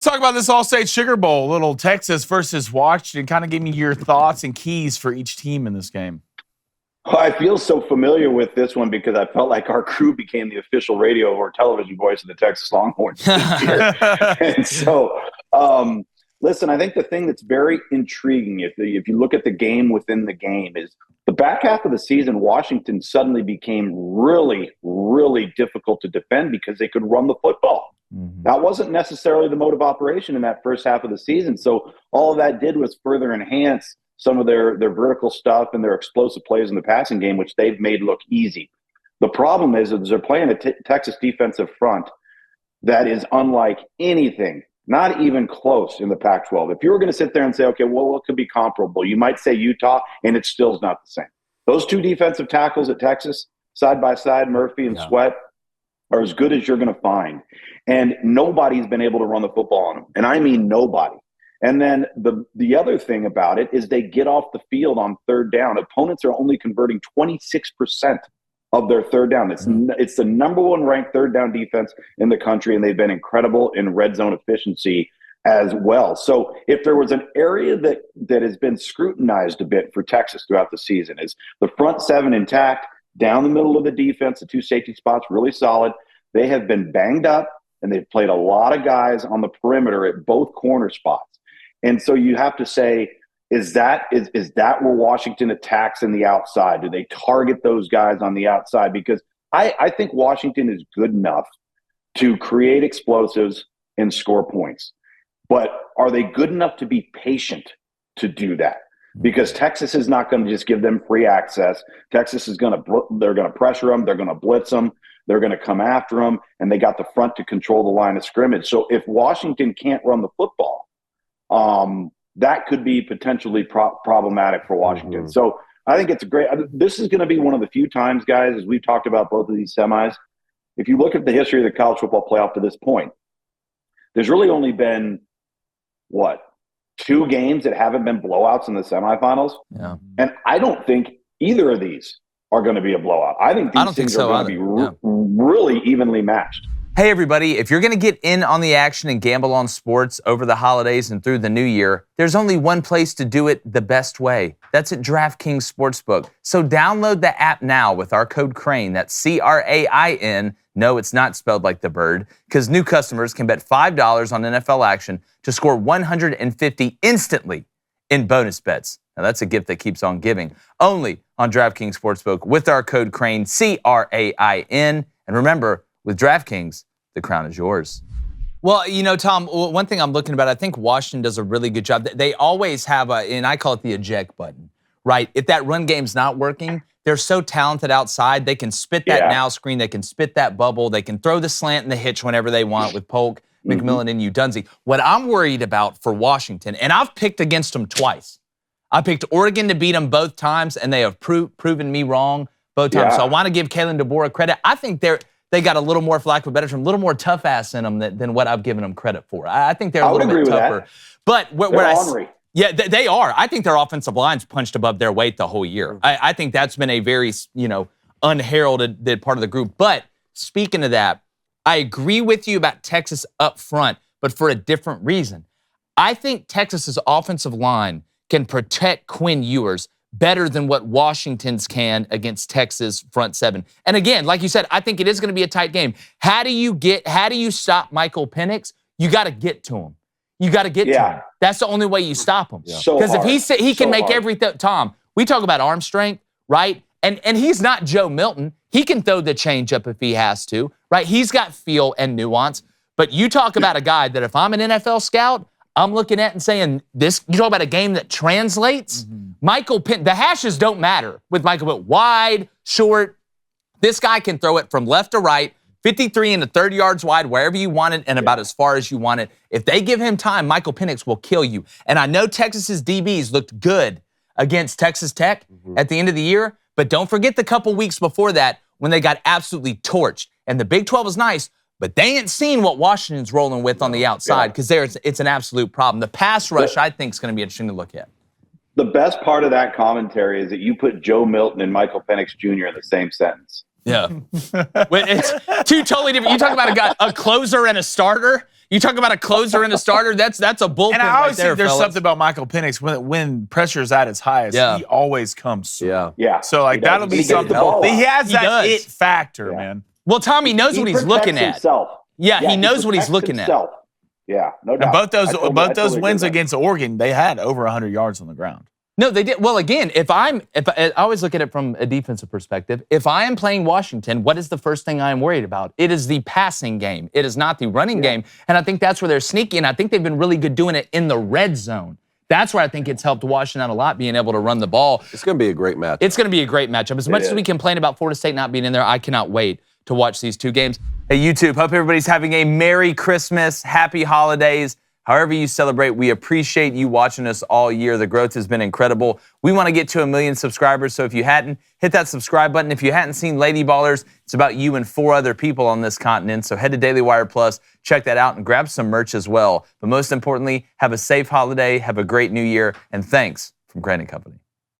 Talk about this All-State Sugar Bowl, little Texas versus Washington. Kind of give me your thoughts and keys for each team in this game. Well, I feel so familiar with this one because I felt like our crew became the official radio or television voice of the Texas Longhorns this year. And so, listen, I think the thing that's very intriguing, if you look at the game within the game, is the back half of the season, Washington suddenly became really, really difficult to defend because they could run the football. Mm-hmm. That wasn't necessarily the mode of operation in that first half of the season. So all of that did was further enhance some of their vertical stuff and their explosive plays in the passing game, which they've made look easy. The problem is that they're playing a Texas defensive front that is unlike anything, not even close in the Pac-12. If you were going to sit there and say, okay, well, what could be comparable? You might say Utah, and it still is not the same. Those two defensive tackles at Texas, side by side, Murphy and Sweat, are as good as you're going to find. And nobody's been able to run the football on them. And I mean nobody. And then the other thing about it is they get off the field on third down. Opponents are only converting 26% of their third down. It's the number one ranked third down defense in the country, and they've been incredible in red zone efficiency as well. So if there was an area that has been scrutinized a bit for Texas throughout the season, is the front seven intact, down the middle of the defense, the two safety spots really solid. They have been banged up, and they've played a lot of guys on the perimeter at both corner spots. And so you have to say, is that where Washington attacks in the outside? Do they target those guys on the outside? Because I think Washington is good enough to create explosives and score points. But are they good enough to be patient to do that? Because Texas is not going to just give them free access. Texas is they're going to pressure them. They're going to blitz them. They're going to come after them. And they got the front to control the line of scrimmage. So if Washington can't run the football, that could be potentially problematic for Washington. Mm-hmm. So I think it's this is going to be one of the few times, guys, as we've talked about both of these semis. If you look at the history of the college football playoff to this point, there's really only been, 2 games that haven't been blowouts in the semifinals. Yeah. And I don't think either of these are going to be a blowout. I think these things are going to be really evenly matched. Hey, everybody, if you're going to get in on the action and gamble on sports over the holidays and through the new year, there's only one place to do it the best way. That's at DraftKings Sportsbook. So download the app now with our code CRANE. That's CRAIN. No, it's not spelled like the bird, because new customers can bet $5 on NFL action to score $150 instantly in bonus bets. Now, that's a gift that keeps on giving. Only on DraftKings Sportsbook with our code CRANE, CRAIN. And remember, with DraftKings, the crown is yours. Well, Tom, one thing I'm looking at, I think Washington does a really good job. They always have and I call it the eject button, right? If that run game's not working, they're so talented outside. They can spit that now screen. They can spit that bubble. They can throw the slant and the hitch whenever they want with Polk, McMillan, and Udunze. What I'm worried about for Washington, and I've picked against them twice. I picked Oregon to beat them both times, and they have proven me wrong both times. So I want to give Kalen DeBoer credit. I think they got a little more, for lack of a better term, a little more tough ass in them than what I've given them credit for. I think they're a little bit tougher. But they are. I think their offensive line's punched above their weight the whole year. I think that's been a very, unheralded part of the group. But speaking of that, I agree with you about Texas up front, but for a different reason. I think Texas's offensive line can protect Quinn Ewers better than what Washington's can against Texas front seven. And again, like you said, I think it is going to be a tight game. How do you stop Michael Penix? You got to get to him. You got to get to him. That's the only way you stop him. Because if he can make everything, Tom, we talk about arm strength, right? And he's not Joe Milton. He can throw the changeup if he has to, right? He's got feel and nuance. But you talk about a guy that if I'm an NFL scout, I'm looking at and saying, you talk about a game that translates. Michael Penix, the hashes don't matter with Michael Penix. Wide, short. This guy can throw it from left to right, 53 and 30 yards wide, wherever you want it, and about as far as you want it. If they give him time, Michael Penix will kill you. And I know Texas's DBs looked good against Texas Tech at the end of the year, but don't forget the couple weeks before that when they got absolutely torched. And the Big 12 is nice, but they ain't seen what Washington's rolling with on the outside because it's an absolute problem. The pass rush, I think, is going to be interesting to look at. The best part of that commentary is that you put Joe Milton and Michael Penix Jr. in the same sentence. Yeah. It's two totally different. You talk about a closer and a starter. You talk about a closer and a starter. That's a bullpen And I right always there, think there's fellas. something about Michael Penix when pressure's at its highest, Yeah. he always comes through. Yeah. Yeah. So like He does. that'll He be gets the something. ball He out. has He that does. it factor, Yeah. man. Well, Tommy knows what he's protects looking at. himself. Yeah, he knows what he's protects looking himself. Yeah, no doubt. And both those I totally agree wins with that. against Oregon, they had over 100 yards on the ground. No, they did. Well, again, if I always look at it from a defensive perspective, if I am playing Washington, what is the first thing I am worried about? It is the passing game. It is not the running game. And I think that's where they're sneaky. And I think they've been really good doing it in the red zone. That's where I think it's helped Washington out a lot, being able to run the ball. It's going to be a great match. It's going to be a great matchup. As much as we complain about Florida State not being in there, I cannot wait to watch these two games. Hey, YouTube, hope everybody's having a Merry Christmas, Happy Holidays. However you celebrate, we appreciate you watching us all year. The growth has been incredible. We want to get to 1 million subscribers, so if you hadn't, hit that subscribe button. If you hadn't seen Lady Ballers, it's about you and 4 other people on this continent, so head to Daily Wire Plus, check that out, and grab some merch as well. But most importantly, have a safe holiday, have a great new year, and thanks from Grant & Company.